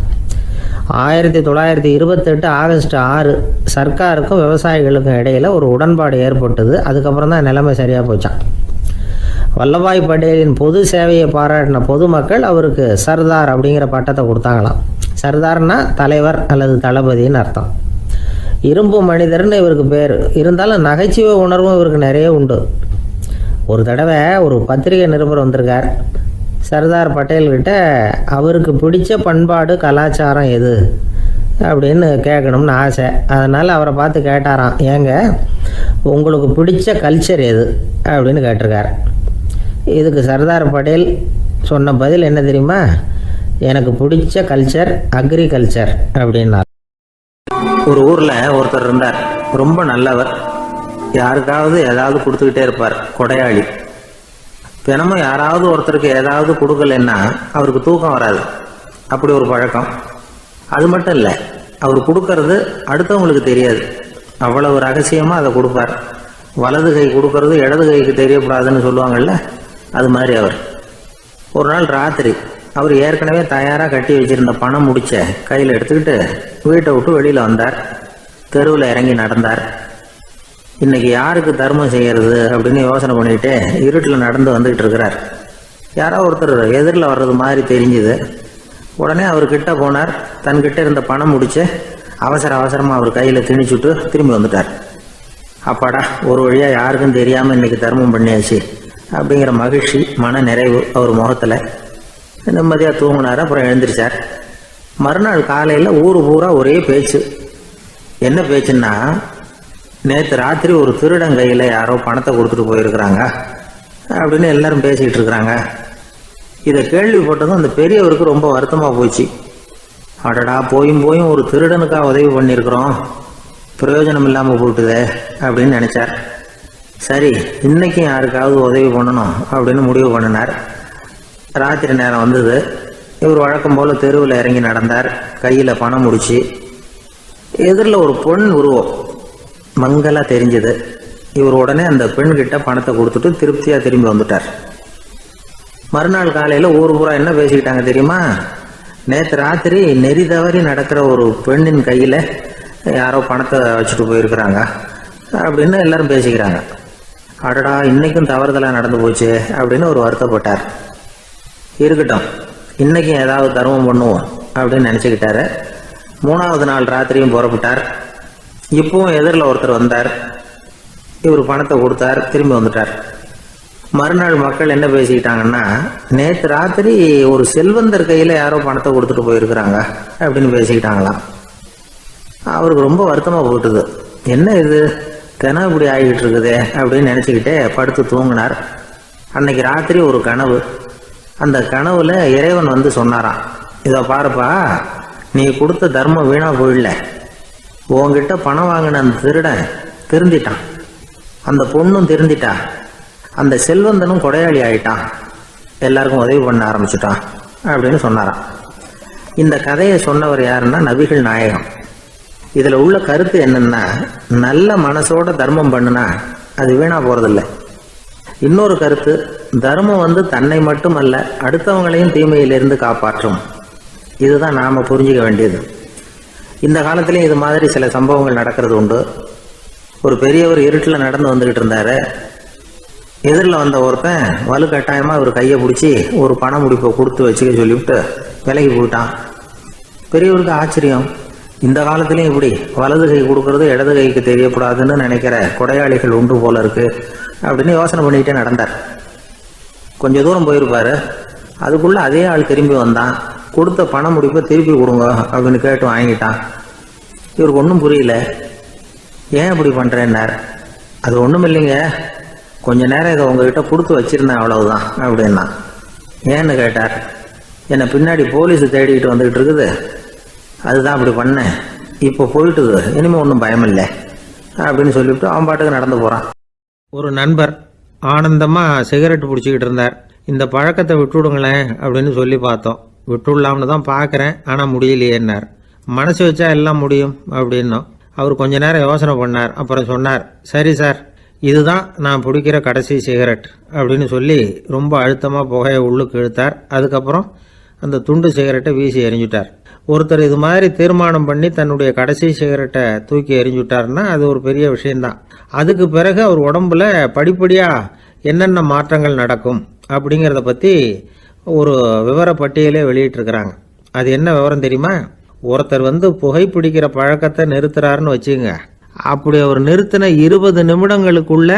1928 ஆகஸ்ட் 6 சர்க்காருக்கும் விவசாயிகளுக்கும் இடையில் ஒரு உடன்பாடு ஏற்பட்டது. அதுக்கப்புறம் தான் நிலைமை சரியாக போச்சான். வல்லபாய் பட்டேலின் பொது சேவையை பாராட்டின பொதுமக்கள் அவருக்கு சர்தார் அப்படிங்கிற பட்டத்தை கொடுத்தாங்களாம். சர்தார்னா தலைவர் அல்லது தளபதின்னு அர்த்தம். இரும்பு மனிதர்னு இவருக்கு பேர். இருந்தாலும் நகைச்சுவை உணர்வும் இவருக்கு நிறைய உண்டு. ஒரு தடவை ஒரு பத்திரிகை நிருபர் வந்திருக்கார். சர்தார் பட்டேல்கிட்ட அவருக்கு பிடிச்ச பண்பாடு கலாச்சாரம் எது அப்படின்னு கேட்கணும்னு ஆசை. அதனால் அவரை பார்த்து கேட்டாராம், ஏங்க உங்களுக்கு பிடிச்ச கல்ச்சர் எது அப்படின்னு கேட்டிருக்காரு. இதுக்கு சர்தார் பட்டேல் சொன்ன பதில் என்ன தெரியுமா? எனக்கு பிடிச்ச கல்ச்சர் அக்ரிகல்ச்சர் அப்படின்னார். ஒரு ஊரில் ஒருத்தர் இருந்தார், ரொம்ப நல்லவர். யாருக்காவது ஏதாவது கொடுத்துக்கிட்டே இருப்பார், கொடையாளி. தினமும் யாராவது ஒருத்தருக்கு ஏதாவது கொடுக்கலன்னா அவருக்கு தூக்கம் வராது, அப்படி ஒரு பழக்கம். அது மட்டும் இல்லை, அவர் கொடுக்கறது அடுத்தவங்களுக்கு தெரியாது, அவ்வளவு ரகசியமாக அதை கொடுப்பார். வலது கை கொடுக்கறது இடது கைக்கு தெரியக்கூடாதுன்னு சொல்லுவாங்கள்ல, அது மாதிரி அவர். ஒரு நாள் ராத்திரி அவர் ஏற்கனவே தயாராக கட்டி வச்சிருந்த பணம் முடிச்ச கையில் எடுத்துக்கிட்டு வீட்டை விட்டு வெளியில் வந்தார். தெருவில் இறங்கி நடந்தார். இன்னைக்கு யாருக்கு தர்மம் செய்யறது அப்படின்னு யோசனை பண்ணிட்டு இருட்டில் நடந்து வந்துகிட்டு இருக்கிறார். யாரோ ஒருத்தர் எதிரில் வர்றது மாதிரி தெரிஞ்சுது. உடனே அவர் கிட்ட போனார். தன்கிட்ட இருந்த பணம் முடிச்சு அவசரமாக அவர் கையில் திணிச்சுட்டு திரும்பி வந்துட்டார். அப்பாடா, ஒரு வழியாக யாருக்கும் தெரியாமல் இன்னைக்கு தர்மம் பண்ணியாச்சு அப்படிங்கிற மகிழ்ச்சி, மன நிறைவு அவர் முகத்தில். நிம்மதியாக தூங்கினார். அப்புறம் எழுந்திரிச்சார். மறுநாள் காலையில் ஊர் பூரா ஒரே பேச்சு. என்ன பேச்சுன்னா, நேற்று ராத்திரி ஒரு திருடன் கையில் யாரோ பணத்தை கொடுத்துட்டு போயிருக்கிறாங்க அப்படின்னு எல்லாரும் பேசிக்கிட்டு இருக்கிறாங்க. இதை கேள்விப்பட்டதும் அந்த பெரியவருக்கு ரொம்ப வருத்தமாக போச்சு. அடடா, போயும் ஒரு திருடனுக்காக உதவி பண்ணியிருக்கிறோம், பிரயோஜனம் இல்லாமல் போட்டுதே அப்படின்னு நினச்சார். சரி, இன்னைக்கும் யாருக்காவது உதவி பண்ணணும் அப்படின்னு முடிவு பண்ணினார். ராத்திரி நேரம் வந்தது. இவர் வழக்கம் போல் தெருவில் இறங்கி நடந்தார். கையில் பணம் முடிச்சு. எதிரில் ஒரு பெண் உருவம் மங்கலா தெரிஞ்சது. இவர் உடனே அந்த பெண்கிட்ட பணத்தை கொடுத்துட்டு திருப்தியாக திரும்பி வந்துட்டார். மறுநாள் காலையில் ஊர் பூரா என்ன பேசிக்கிட்டாங்க தெரியுமா? நேற்று ராத்திரி நெறி தவறி நடக்கிற ஒரு பெண்ணின் கையில் யாரோ பணத்தை வச்சுட்டு போயிருக்கிறாங்க அப்படின்னு எல்லாரும் பேசிக்கிறாங்க. அடடா, இன்னைக்கும் தவறுதலாக நடந்து போச்சு அப்படின்னு ஒரு வருத்தப்பட்டார். இருக்கட்டும், இன்னைக்கும் ஏதாவது தர்மம் பண்ணுவோம் அப்படின்னு நினச்சிக்கிட்டாரு. 3வது நாள் ராத்திரியும் புறப்பட்டார். இப்பவும் எதிரில் ஒருத்தர் வந்தார். இவர் பணத்தை கொடுத்தார், திரும்பி வந்துட்டார். மறுநாள் மக்கள் என்ன பேசிக்கிட்டாங்கன்னா, நேற்று ராத்திரி ஒரு செல்வந்தர் கையில் யாரோ பணத்தை கொடுத்துட்டு போயிருக்கிறாங்க அப்படின்னு பேசிக்கிட்டாங்களாம். அவருக்கு ரொம்ப வருத்தமாக போட்டுது. என்ன இது தினம் இப்படி ஆகிட்டு இருக்குதே அப்படின்னு நினச்சிக்கிட்டே படுத்து தூங்கினார். அன்னைக்கு ராத்திரி ஒரு கனவு. அந்த கனவுல இறைவன் வந்து சொன்னாராம், இதை பாருப்பா, நீ கொடுத்த தர்மம் வீணா போயிடல. உன்கிட்ட பணம் வாங்கின அந்த திருடன் திருந்திட்டான், அந்த பொண்ணும் திருந்திட்டா, அந்த செல்வந்தனும் கொடையாளி ஆயிட்டான், எல்லாருக்கும் உதவி பண்ண ஆரம்பிச்சுட்டான் அப்படின்னு சொன்னாராம். இந்த கதையை சொன்னவர் யாருன்னா நபிகள் நாயகம். இதில் உள்ள கருத்து என்னன்னா, நல்ல மனசோட தர்மம் பண்ணுனா அது வீணா போறதில்லை. இன்னொரு கருத்து, தர்மம் வந்து தன்னை மட்டுமல்ல அடுத்தவங்களையும் தீமையிலிருந்து காப்பாற்றும். இதுதான் நாம புரிஞ்சுக்க வேண்டியது. இந்த காலத்திலையும் இது மாதிரி சில சம்பவங்கள் நடக்கிறது உண்டு. ஒரு பெரியவர் இருட்டில் நடந்து வந்துகிட்டு இருந்தாரு. எதிரில் வந்த ஒருத்தன் வலுக்கட்டாயமாக ஒரு கையை பிடிச்சி ஒரு பண முடிப்பை கொடுத்து வச்சுக்க சொல்லிவிட்டு விலகி போயிட்டான். பெரியவருக்கு ஆச்சரியம், இந்த காலத்திலையும் இப்படி வலது கை கொடுக்கறது இடது கைக்கு தெரியக்கூடாதுன்னு நினைக்கிற கொடையாளிகள் உண்டு போல இருக்கு அப்படின்னு யோசனை பண்ணிக்கிட்டே நடந்தார். கொஞ்சம் தூரம் போயிருப்பாரு. அதுக்குள்ள அதே ஆள் திரும்பி வந்தான். கொடுத்த பண முடிப்பை திருப்பி கொடுங்க அப்படின்னு கேட்டு வாங்கிட்டான். இவருக்கு ஒன்றும் புரியல. ஏன் இப்படி பண்ணுறேன்னார். அது ஒன்றும் இல்லைங்க, கொஞ்ச நேரம் இதை உங்ககிட்ட கொடுத்து வச்சிருந்தேன், அவ்வளவுதான் அப்படின்னா. ஏன்னு கேட்டார். என்னை பின்னாடி போலீஸ் தேடிக்கிட்டு வந்துக்கிட்டு இருக்குது, அதுதான் அப்படி பண்ணேன், இப்போ போயிட்டுது, இனிமேல் ஒன்றும் பயமில்லை அப்படின்னு சொல்லிவிட்டு அவன் பாட்டுக்கு நடந்து போகிறான். ஒரு நண்பர் ஆனந்தமாக சிகரெட் பிடிச்சிக்கிட்டு இருந்தார். இந்த பழக்கத்தை விட்டுவிடுங்களேன் அப்படின்னு சொல்லி பார்த்தோம். விட்டுடலாம்னு தான் பார்க்குறேன், ஆனால் முடியலையேன்னார். மனசு வச்சா எல்லாம் முடியும் அப்படின்னோம். அவர் கொஞ்ச நேரம் யோசனை பண்ணார். அப்புறம் சொன்னார், சரி சார், இதுதான் நான் பிடிக்கிற கடைசி சிகரெட் அப்படின்னு சொல்லி ரொம்ப அழுத்தமாக புகையை உள்ளுக்கு இழுத்தார். அதுக்கப்புறம் அந்த துண்டு சிகரெட்டை வீசி எறிஞ்சுட்டார். ஒருத்தர் இது மாதிரி தீர்மானம் பண்ணி தன்னுடைய கடைசி சிகரெட்டை தூக்கி எறிஞ்சுட்டாருன்னா அது ஒரு பெரிய விஷயம்தான். அதுக்கு பிறகு அவர் உடம்புல படிப்படியாக என்னென்ன மாற்றங்கள் நடக்கும் அப்படிங்கிறத பற்றி ஒரு விவர பட்டியலே வெளியிட்டிருக்கிறாங்க. அது என்ன விவரம் தெரியுமா? ஒருத்தர் புகைப்பிடிக்கிற பழக்கத்தை நிறுத்துறாருன்னு வச்சுங்க. அப்படி அவர் நிறுத்தின 20 நிமிடங்களுக்குள்ள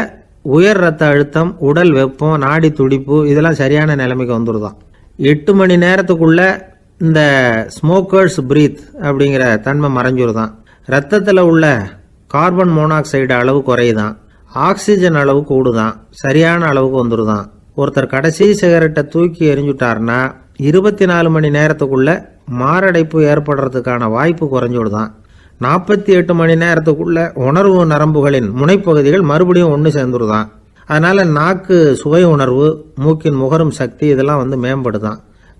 உயர் ரத்த அழுத்தம், உடல் வெப்பம், நாடி துடிப்பு இதெல்லாம் சரியான நிலைமைக்கு வந்துடுதான். 8 மணி நேரத்துக்குள்ள இந்த ஸ்மோக்கர்ஸ் பிரீத் அப்படிங்கிற தன்மை மறைஞ்சிருதான். ரத்தத்தில் உள்ள கார்பன் மோனாக்சைடு அளவு குறையுதான், ஆக்சிஜன் அளவு கூடுதான், சரியான அளவுக்கு வந்துடுதான். ஒருத்தர் கடைசி சிகரெட்டை தூக்கி எறிஞ்சுட்டார்னா 24 மணி நேரத்துக்குள்ள மாரடைப்பு ஏற்படுறதுக்கான வாய்ப்பு குறைஞ்சுடுதான். 48 மணி நேரத்துக்குள்ள உணர்வு நரம்புகளின் முனைப்பகுதிகள் மறுபடியும் ஒன்று சேர்ந்துருதான். அதனால நாக்கு சுவை உணர்வு, மூக்கின் முகரும் சக்தி இதெல்லாம் மேம்படுதான்,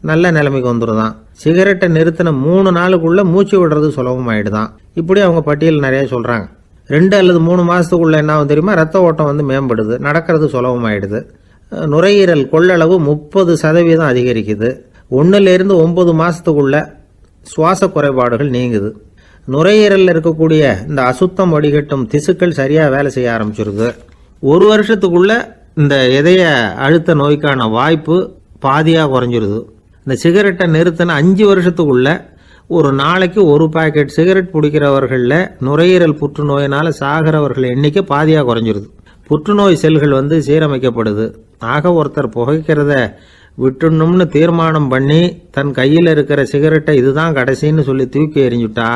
நல்ல நிலைமைக்கு வந்துடுதான். சிகரெட்டை நிறுத்தின 3 நாளுக்குள்ள மூச்சு விடுறது சுலபமாயிடுதான். இப்படி அவங்க பட்டியல் நிறைய சொல்றாங்க. 2 அல்லது 3 மாசத்துக்குள்ள என்ன ஆகும் தெரியுமா? ரத்த ஓட்டம் மேம்படுது, நடக்கிறது சுலபமாயிடுது. நுரையீரல் கொள்ளளவு 30% அதிகரிக்குது. 1லிருந்து 9 மாசத்துக்குள்ள சுவாச குறைபாடுகள் நீங்குது. நுரையீரலில் இருக்கக்கூடிய இந்த அசுத்தம் வடிகட்டும் திசுக்கள் சரியா வேலை செய்ய ஆரம்பிச்சிருது. 1 வருஷத்துக்குள்ள இந்த இதய அழுத்த நோய்க்கான வாய்ப்பு பாதியா குறைஞ்சிருது. இந்த சிகரெட்டை நிறுத்தின 5 வருஷத்துக்குள்ள ஒரு நாளைக்கு 1 பாக்கெட் சிகரெட் பிடிக்கிறவர்களில் நுரையீரல் புற்றுநோயினால சாகிறவர்கள் எண்ணிக்கை பாதியா குறைஞ்சிருது. புற்றுநோய் செல்கள் சீரமைக்கப்படுது. ஆக ஒருத்தர் புகைக்கிறத விட்டுணும்னு தீர்மானம் பண்ணி தன் கையில் இருக்கிற சிகரெட்டை இதுதான் கடைசின்னு சொல்லி தூக்கி எறிஞ்சுட்டா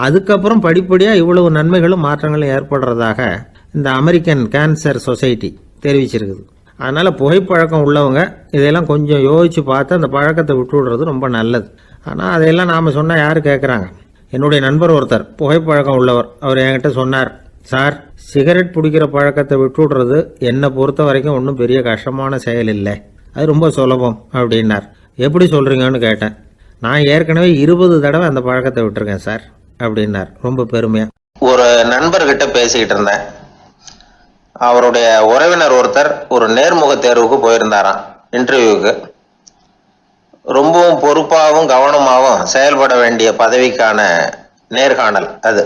அதுக்கப்புறம் படிப்படியா இவ்வளவு நன்மைகளும் மாற்றங்களும் ஏற்படுறதாக இந்த அமெரிக்கன் கேன்சர் சொசைட்டி தெரிவிச்சிருக்குது. அதனால புகைப்பழக்கம் உள்ளவங்க இதையெல்லாம் கொஞ்சம் யோசிச்சு பார்த்து அந்த பழக்கத்தை விட்டு விடுறது ரொம்ப நல்லது. ஆனால் அதையெல்லாம் நாம் சொன்னால் யார் கேட்குறாங்க? என்னுடைய நண்பர் ஒருத்தர் புகைப்பழக்கம் உள்ளவர், அவர் என்கிட்ட சொன்னார், சார் சிகரெட் பிடிக்கிற பழக்கத்தை விட்டு விடுறது என்னை பொறுத்த வரைக்கும் ஒன்றும் பெரிய கஷ்டமான செயல் இல்லை, அது ரொம்ப சுலபம் அப்படின்னார். எப்படி சொல்கிறீங்கன்னு கேட்டேன். நான் ஏற்கனவே 20 தடவை அந்த பழக்கத்தை விட்டுருக்கேன் சார் அப்படின்னார் ரொம்ப பெருமையாக. ஒரு நண்பர்கிட்ட பேசிக்கிட்டு இருந்தேன். அவருடைய உறவினர் ஒருத்தர் ஒரு நேர்முக தேர்வுக்கு போயிருந்தாராம், இன்டர்வியூக்கு. ரொம்பவும் பொறுப்பாகவும் கவனமாகவும் செயல்பட வேண்டிய பதவிக்கான நேர்காணல் அது.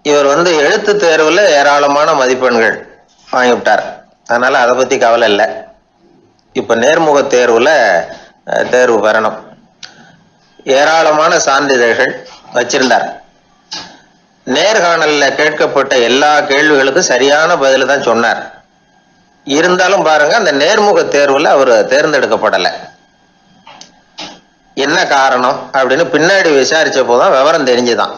இவர் எழுத்து தேர்வில் ஏராளமான மதிப்பெண்கள் வாங்கிவிட்டார். அதனால அதை பற்றி கவலை இல்லை. இப்போ நேர்முக தேர்வில் தேர்வு பெறணும். ஏராளமான சான்றிதழ்கள் வச்சிருந்தார். நேர்காணலில் கேட்கப்பட்ட எல்லா கேள்விகளுக்கும் சரியான பதில தான் சொன்னார். இருந்தாலும் பாருங்க, அந்த நேர்முக தேர்வில் அவர் தேர்ந்தெடுக்கப்படலை. என்ன காரணம் அப்படின்னு பின்னாடி விசாரிச்ச போதுதான் விவரம் தெரிஞ்சுதான்.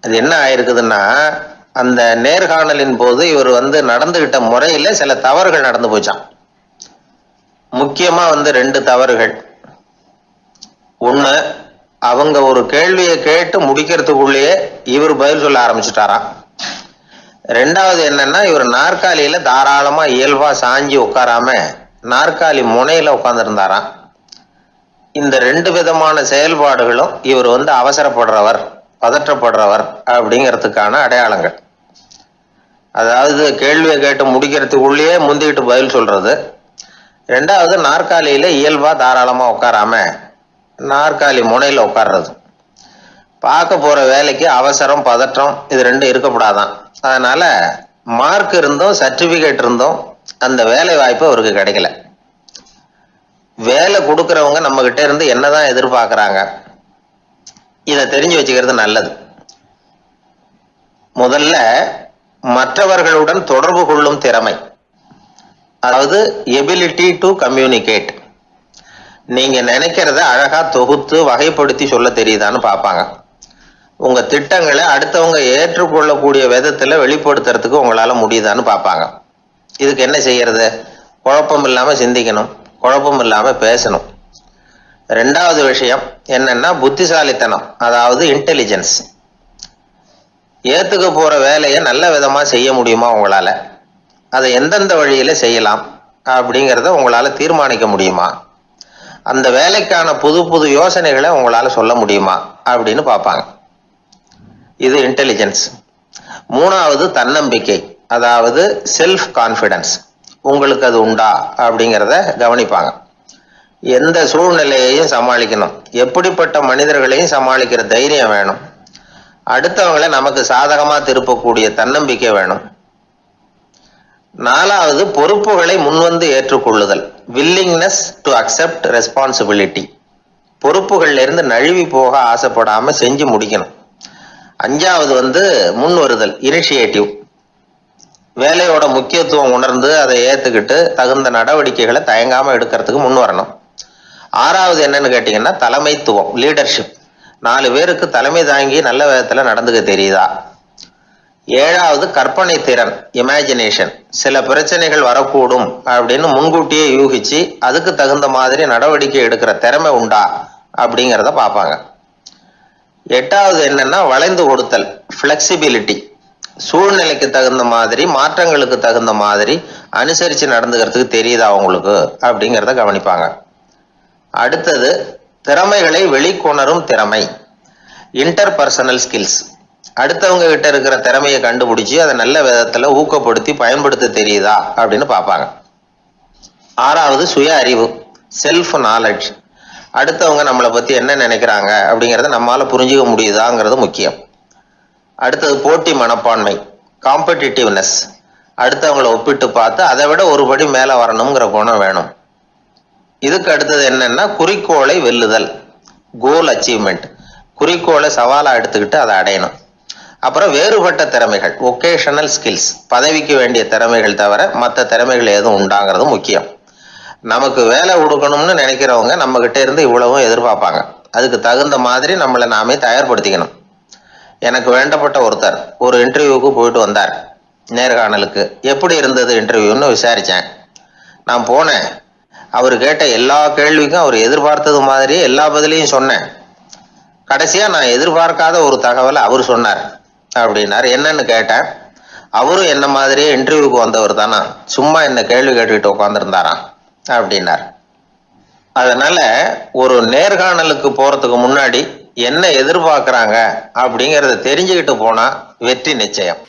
அது என்ன ஆயிருக்குதுன்னா, அந்த நேர்காணலின் போது இவர் நடந்துகிட்ட முறையில சில தவறுகள் நடந்து போச்சான். முக்கியமா 2 தவறுகள். ஒண்ணு, அவங்க ஒரு கேள்வியை கேட்டு முடிக்கிறதுக்குள்ளேயே இவர் பதில் சொல்ல ஆரம்பிச்சுட்டாராம். 2வது என்னன்னா, இவர் நாற்காலியில தாராளமா இயல்பா சாஞ்சி உட்காராம நாற்காலி முனையில உட்கார்ந்துருந்தாராம். இந்த 2 விதமான செயல்பாடுகளும் இவர் அவசரப்படுறவர், பதற்றப்படுறவர் அப்படிங்கிறதுக்கான அடையாளங்கள். அதாவது கேள்வியை கேட்டு முடிக்கிறதுக்குள்ளேயே முந்திக்கிட்டு பதில் சொல்றது. 2வது, நாற்காலியில இயல்பா தாராளமா உட்காராம நாற்காலி முனையில உட்கார்றது. பார்க்க போற வேலைக்கு அவசரம், பதற்றம் இது 2 இருக்கக்கூடாதான். அதனால மார்க் இருந்தும் சர்டிபிகேட் இருந்தும் அந்த வேலை வாய்ப்பு அவருக்கு கிடைக்கல. வேலை கொடுக்கறவங்க நம்ம கிட்ட இருந்து என்னதான் எதிர்பார்க்கறாங்க, இதை தெரிஞ்சு வச்சுக்கிறது நல்லது. முதல்ல மற்றவர்களுடன் தொடர்பு கொள்ளும் திறமை, அதாவது எபிலிட்டி டு கம்யூனிகேட். நீங்க நினைக்கிறத அழகா தொகுத்து வகைப்படுத்தி சொல்ல தெரியுதான்னு பார்ப்பாங்க. உங்க திட்டங்களை அடுத்தவங்க ஏற்றுக்கொள்ளக்கூடிய விதத்துல வெளிப்படுத்துறதுக்கு உங்களால முடியுதான்னு பார்ப்பாங்க. இதுக்கு என்ன செய்யறது? குழப்பம் இல்லாம சிந்திக்கணும், குழப்பம் இல்லாம பேசணும். 2வது விஷயம் என்னன்னா புத்திசாலித்தனம், அதாவது இன்டெலிஜென்ஸ். ஏத்துக்க போற வேலையை நல்ல விதமா செய்ய முடியுமா உங்களால, அதை எந்தெந்த வழியில செய்யலாம் அப்படிங்கிறத உங்களால தீர்மானிக்க முடியுமா, அந்த வேலைக்கான புது புது யோசனைகளை உங்களால சொல்ல முடியுமா அப்படின்னு பார்ப்பாங்க. இது இன்டெலிஜென்ஸ். 3வது தன்னம்பிக்கை, அதாவது செல்ஃப் கான்ஃபிடன்ஸ். உங்களுக்கு அது உண்டா அப்படிங்கிறத கவனிப்பாங்க. எந்த சூழ்நிலையையும் சமாளிக்கணும், எப்படிப்பட்ட மனிதர்களையும் சமாளிக்கிற தைரியம் வேணும், அடுத்தவங்களை நமக்கு சாதகமா திருப்பக்கூடிய தன்னம்பிக்கை வேணும். 4வது பொறுப்புகளை முன்வந்து ஏற்றுக்கொள்ளுதல், வில்லிங்னஸ் டு அக்செப்ட் ரெஸ்பான்சிபிலிட்டி. பொறுப்புகள்ல இருந்து நழுவி போக ஆசைப்படாம செஞ்சு முடிக்கணும். 5வது முன் வருதல், இனிஷியேட்டிவ். வேலையோட முக்கியத்துவம் உணர்ந்து அதை ஏத்துக்கிட்டு தகுந்த நடவடிக்கைகளை தயங்காம எடுக்கிறதுக்கு முன் வரணும். 6வது என்னன்னு கேட்டிங்கன்னா தலைமைத்துவம், லீடர்ஷிப். 4 பேருக்கு தலைமை தாங்கி நல்ல விதத்தில் நடந்துக்க தெரியுதா. 7வது கற்பனை திறன், இமேஜினேஷன். சில பிரச்சனைகள் வரக்கூடும் அப்படின்னு முன்கூட்டியே யூகிச்சு அதுக்கு தகுந்த மாதிரி நடவடிக்கை எடுக்கிற திறமை உண்டா அப்படிங்கிறத பார்ப்பாங்க. 8வது என்னன்னா வளைந்து கொடுத்தல், ஃப்ளெக்சிபிலிட்டி. சூழ்நிலைக்கு தகுந்த மாதிரி, மாற்றங்களுக்கு தகுந்த மாதிரி அனுசரித்து நடந்துக்கிறதுக்கு தெரியுதா அவங்களுக்கு அப்படிங்கிறத கவனிப்பாங்க. அடுத்தது திறமைகளை வெளிக்கொணரும் திறமை, இன்டர்பர்சனல் ஸ்கில்ஸ். அடுத்தவங்க கிட்ட இருக்கிற திறமையை கண்டுபிடிச்சி அதை நல்ல விதத்தில் ஊக்கப்படுத்தி பயன்படுத்த தெரியுதா அப்படின்னு பார்ப்பாங்க. 6வது சுய அறிவு, செல்ஃப் நாலேஜ். அடுத்தவங்க நம்மளை பற்றி என்ன நினைக்கிறாங்க அப்படிங்கிறத நம்மளால் புரிஞ்சிக்க முடியுதாங்கிறது முக்கியம். அடுத்தது போட்டி மனப்பான்மை, காம்படிட்டிவ்னஸ். அடுத்தவங்களை ஒப்பிட்டு பார்த்து அதை விட ஒரு படி மேலே வரணுங்கிற குணம் வேணும். இதுக்கு அடுத்தது என்னன்னா குறிக்கோளை வெல்லுதல், கோல் அச்சீவ்மெண்ட். குறிக்கோளை சவாலாக எடுத்துக்கிட்டு அதை அடையணும். அப்புறம் வேறுபட்ட திறமைகள், ஒகேஷனல் ஸ்கில்ஸ். பதவிக்கு வேண்டிய திறமைகள் தவிர மற்ற திறமைகள் எதுவும் உண்டாங்கிறது முக்கியம். நமக்கு வேலை கொடுக்கணும்னு நினைக்கிறவங்க நம்மகிட்ட இருந்து இவ்வளவும் எதிர்பார்ப்பாங்க. அதுக்கு தகுந்த மாதிரி நம்மளை நாமே தயார்படுத்திக்கணும். எனக்கு வேண்டப்பட்ட ஒருத்தர் ஒரு இன்டர்வியூவுக்கு போயிட்டு வந்தார், நேர்காணலுக்கு. எப்படி இருந்தது இன்டர்வியூன்னு விசாரித்தேன். நான் போனேன். அவர் கேட்ட எல்லா கேள்விக்கும் அவர் எதிர்பார்த்தது மாதிரியே எல்லா பதிலையும் சொன்னேன். கடைசியாக நான் எதிர்பார்க்காத ஒரு தகவலை அவர் சொன்னார் அப்படின்னார். என்னன்னு கேட்டேன். அவரும் என்ன மாதிரியே இன்டர்வியூக்கு வந்தவர் தானா, சும்மா என்ன கேள்வி கேட்டுக்கிட்டு உட்காந்துருந்தாராம் அப்படின்னார். அதனால ஒரு நேர்காணலுக்கு போறதுக்கு முன்னாடி என்ன எதிர்பார்க்குறாங்க அப்படிங்கிறத தெரிஞ்சுக்கிட்டு போனா வெற்றி நிச்சயம்.